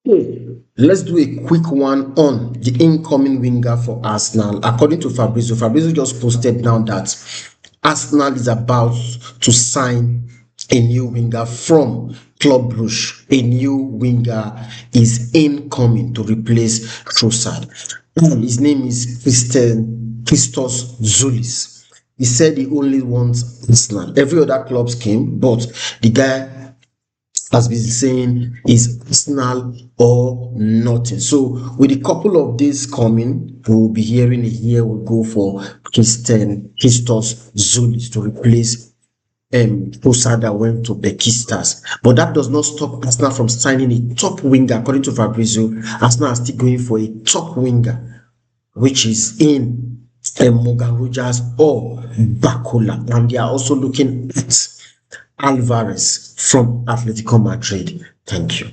Okay, let's do a quick one on the incoming winger for Arsenal. According to Fabrizio just posted now that Arsenal is about to sign a new winger from Club Brugge. A new winger is incoming to replace Trossard. His name is Christos Zulis. He said he only wants Arsenal. Every other clubs came, but the guy has been saying is Arsenal or nothing. So with a couple of days coming, we'll be hearing a year will go for Christos Zulis to replace Posada went to Besiktas. But that does not stop Arsenal from signing a top winger. According to Fabrizio, Arsenal are still going for a top winger, which is in Morgan Rogers or Bakola. And they are also looking at Alvarez from Atletico Madrid. Thank you.